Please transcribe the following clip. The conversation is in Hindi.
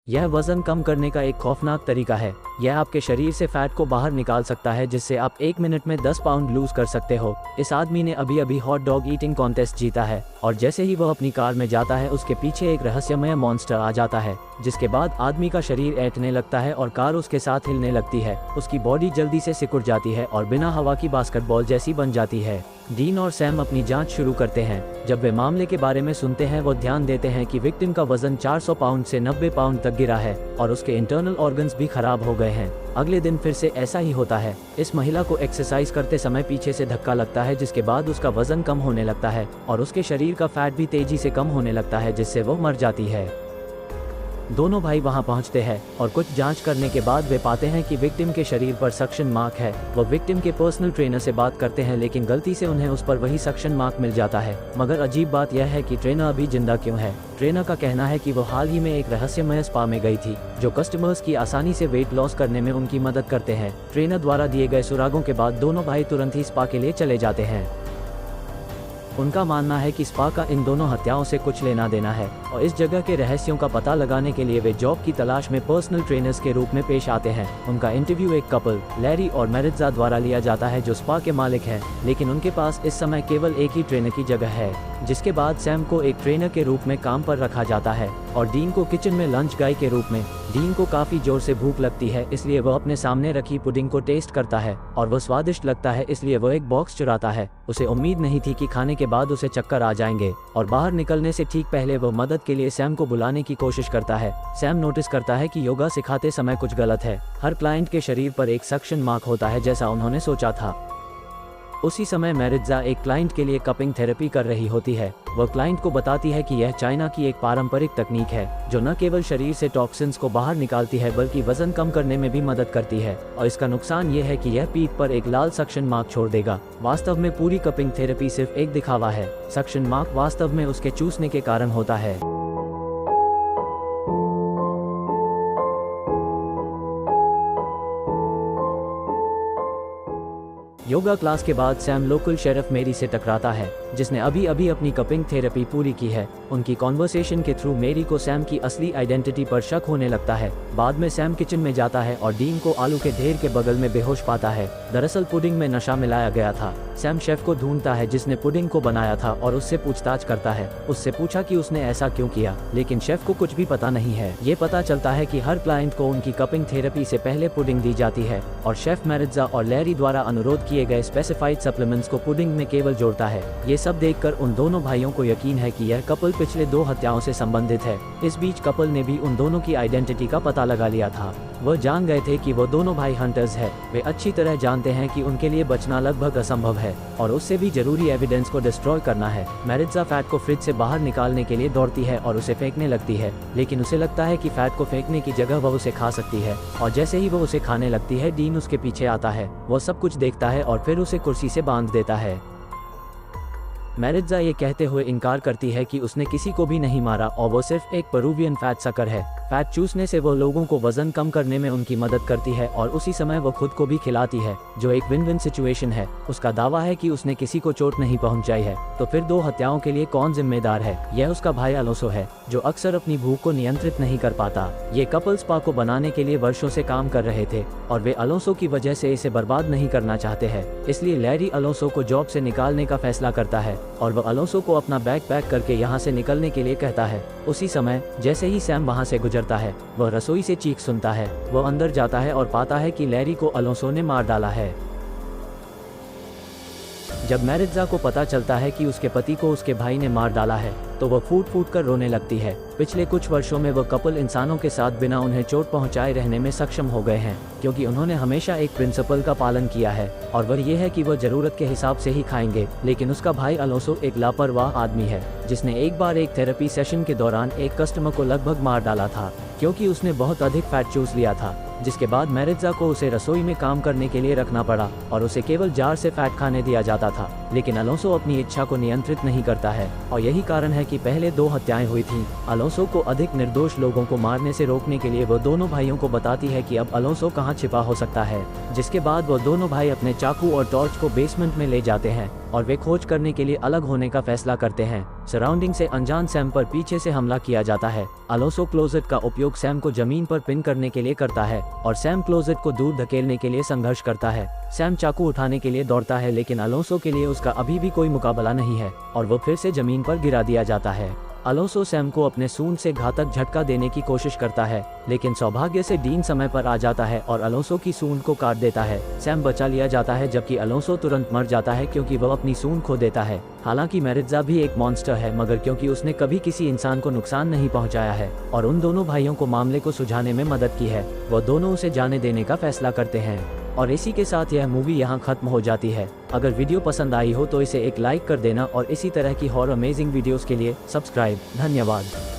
यह वजन कम करने का एक खौफनाक तरीका है। यह आपके शरीर से फैट को बाहर निकाल सकता है, जिससे आप 1 मिनट में 10 पाउंड लूज कर सकते हो। इस आदमी ने अभी अभी हॉट डॉग ईटिंग कॉन्टेस्ट जीता है और जैसे ही वह अपनी कार में जाता है उसके पीछे एक रहस्यमय मॉन्स्टर आ जाता है, जिसके बाद आदमी का शरीर ऐंठने लगता है और कार उसके साथ हिलने लगती है। उसकी बॉडी जल्दी से सिकुड़ जाती है और बिना हवा की बास्केटबॉल जैसी बन जाती है। डीन और सैम अपनी जांच शुरू करते हैं। जब वे मामले के बारे में सुनते हैं वो ध्यान देते हैं कि विक्टिम का वजन 400 पाउंड से 90 पाउंड तक गिरा है और उसके इंटरनल ऑर्गन्स भी खराब हो गए हैं। अगले दिन फिर से ऐसा ही होता है। इस महिला को एक्सरसाइज करते समय पीछे से धक्का लगता है, जिसके बाद उसका वजन कम होने लगता है और उसके शरीर का फैट भी तेजी से कम होने लगता है, जिससे वो मर जाती है। दोनों भाई वहां पहुंचते हैं और कुछ जांच करने के बाद वे पाते हैं कि विक्टिम के शरीर पर सक्शन मार्क है। वो विक्टिम के पर्सनल ट्रेनर से बात करते हैं, लेकिन गलती से उन्हें उस पर वही सक्शन मार्क मिल जाता है। मगर अजीब बात यह है कि ट्रेनर अभी जिंदा क्यों है। ट्रेनर का कहना है कि वो हाल ही में एक रहस्यमय स्पा में गई थी, जो कस्टमर्स की आसानी से वेट लॉस करने में उनकी मदद करते हैं। ट्रेनर द्वारा दिए गए सुरागों के बाद दोनों भाई तुरंत ही स्पा के लिए चले जाते हैं। उनका मानना है कि स्पा का इन दोनों हत्याओं से कुछ लेना देना है और इस जगह के रहस्यों का पता लगाने के लिए वे जॉब की तलाश में पर्सनल ट्रेनर्स के रूप में पेश आते हैं। उनका इंटरव्यू एक कपल लैरी और मैरिट्जा द्वारा लिया जाता है, जो स्पा के मालिक हैं, लेकिन उनके पास इस समय केवल एक ही ट्रेनर की जगह है। जिसके बाद सैम को एक ट्रेनर के रूप में काम पर रखा जाता है और डीन को किचन में लंच गाय के रूप में। डीन को काफी जोर से भूख लगती है, इसलिए वह अपने सामने रखी पुडिंग को टेस्ट करता है और वह स्वादिष्ट लगता है, इसलिए वह एक बॉक्स चुराता है। उसे उम्मीद नहीं थी कि खाने के बाद उसे चक्कर आ जाएंगे और बाहर निकलने से ठीक पहले वह मदद के लिए सैम को बुलाने की कोशिश करता है। सैम नोटिस करता है कि योगा सिखाते समय कुछ गलत है। हर क्लाइंट के शरीर पर एक सक्शन मार्क होता है, जैसा उन्होंने सोचा था। उसी समय मैरिट्जा एक क्लाइंट के लिए कपिंग थेरेपी कर रही होती है। वह क्लाइंट को बताती है कि यह चाइना की एक पारंपरिक तकनीक है, जो न केवल शरीर से टॉक्सिन्स को बाहर निकालती है बल्कि वजन कम करने में भी मदद करती है। और इसका नुकसान ये है कि यह पीठ पर एक लाल सक्शन मार्क छोड़ देगा। वास्तव में पूरी कपिंग थेरेपी सिर्फ एक दिखावा है। सक्शन मार्क वास्तव में उसके चूसने के कारण होता है। योगा क्लास के बाद सैम लोकल शेरिफ मेरी से टकराता है, जिसने अभी अभी अपनी कपिंग थेरेपी पूरी की है। उनकी कॉन्वर्सेशन के थ्रू मेरी को सैम की असली आइडेंटिटी पर शक होने लगता है। बाद में सैम किचन में जाता है और डीन को आलू के ढेर के बगल में बेहोश पाता है। दरअसल पुडिंग में नशा मिलाया गया था। सैम शेफ को ढूंढता है जिसने पुडिंग को बनाया था और उससे पूछताछ करता है। उससे पूछा कि उसने ऐसा क्यों किया, लेकिन शेफ को कुछ भी पता नहीं है। ये पता चलता है कि हर क्लाइंट को उनकी कपिंग थेरेपी से पहले पुडिंग दी जाती है और शेफ मैरिट्जा और लैरी द्वारा अनुरोध किए गए स्पेसिफाइड सप्लीमेंट्स को पुडिंग में केवल जोड़ता है। ये सब देखकर उन दोनों भाइयों को यकीन है कि यह कपल पिछले 2 हत्याओं से संबंधित है। इस बीच कपल ने भी उन दोनों की आइडेंटिटी का पता लगा लिया था। वह जान गए थे कि वो दोनों भाई हंटर्स हैं। वे अच्छी तरह जानते हैं कि उनके लिए बचना लगभग असंभव है और उससे भी जरूरी एविडेंस को डिस्ट्रॉय करना है। मैरिट्जा फैट को फ्रिज से बाहर निकालने के लिए दौड़ती है और उसे फेंकने लगती है, लेकिन उसे लगता है कि फैट को फेंकने की जगह वह उसे खा सकती है और जैसे ही वह उसे खाने लगती है डीन उसके पीछे आता है। वह सब कुछ देखता है और फिर उसे कुर्सी से बांध देता है। मैरिट्जा ये कहते हुए इनकार करती है कि उसने किसी को भी नहीं मारा और वो सिर्फ एक पेरुवियन फैट सकर है। फैट चूसने से वो लोगों को वजन कम करने में उनकी मदद करती है और उसी समय वो खुद को भी खिलाती है, जो एक विन विन सिचुएशन है। उसका दावा है कि उसने किसी को चोट नहीं पहुंचाई है। तो फिर 2 हत्याओं के लिए कौन जिम्मेदार है? यह उसका भाई अलोंसो है, जो अक्सर अपनी भूख को नियंत्रित नहीं कर पाता। ये कपल स्पा को बनाने के लिए वर्षों से काम कर रहे थे और वे अलोंसो की वजह से इसे बर्बाद नहीं करना चाहते हैं। इसलिए लैरी अलोंसो को जॉब से निकालने का फैसला करता है और वह अलोंसो को अपना बैग पैक करके यहाँ से निकलने के लिए कहता है। उसी समय जैसे ही सैम वहाँ से गुजरता है, वह रसोई से चीख सुनता है। वह अंदर जाता है और पाता है कि लैरी को अलोंसो ने मार डाला है। जब मैरिट्जा को पता चलता है कि उसके पति को उसके भाई ने मार डाला है, तो वह फूट फूट कर रोने लगती है। पिछले कुछ वर्षों में वह कपल इंसानों के साथ बिना उन्हें चोट पहुंचाए रहने में सक्षम हो गए हैं, क्योंकि उन्होंने हमेशा एक प्रिंसिपल का पालन किया है और वह ये है कि वह जरूरत के हिसाब से ही खाएंगे। लेकिन उसका भाई अलोंसो एक लापरवाह आदमी है, जिसने एक बार एक थेरेपी सेशन के दौरान एक कस्टमर को लगभग मार डाला था, क्योंकि उसने बहुत अधिक फैट चूस लिया था। जिसके बाद मैरिट्जा को उसे रसोई में काम करने के लिए रखना पड़ा और उसे केवल जार से फैट खाने दिया जाता था। लेकिन अलोंसो अपनी इच्छा को नियंत्रित नहीं करता है और यही कारण है कि पहले 2 हत्याएं हुई थीं। अलोंसो को अधिक निर्दोष लोगों को मारने से रोकने के लिए वो दोनों भाइयों को बताती है कि अब अलोंसो कहाँ छिपा हो सकता है। जिसके बाद वो दोनों भाई अपने चाकू और टॉर्च को बेसमेंट में ले जाते हैं और वे खोज करने के लिए अलग होने का फैसला करते हैं। सराउंडिंग से अनजान सैम पर पीछे से हमला किया जाता है। अलोंसो क्लोजेट का उपयोग सैम को जमीन पर पिन करने के लिए करता है और सैम क्लोजेट को दूर धकेलने के लिए संघर्ष करता है। सैम चाकू उठाने के लिए दौड़ता है, लेकिन अलोंसो के लिए उसका अभी भी कोई मुकाबला नहीं है और वो फिर से जमीन पर गिरा दिया जाता है। अलोंसो सैम को अपने सूंड से घातक झटका देने की कोशिश करता है, लेकिन सौभाग्य से डीन समय पर आ जाता है और अलोंसो की सूंड को काट देता है। सैम बचा लिया जाता है, जबकि अलोंसो तुरंत मर जाता है क्योंकि वह अपनी सूंड खो देता है। हालांकि मैरिट्ज़ा भी एक मॉन्स्टर है, मगर क्योंकि उसने कभी किसी इंसान को नुकसान नहीं पहुंचाया है और उन दोनों भाइयों को मामले को सुलझाने में मदद की है, वो दोनों उसे जाने देने का फैसला करते हैं। और इसी के साथ यह मूवी यहाँ खत्म हो जाती है। अगर वीडियो पसंद आई हो तो इसे एक लाइक कर देना और इसी तरह की हॉरर अमेजिंग वीडियोस के लिए सब्सक्राइब। धन्यवाद।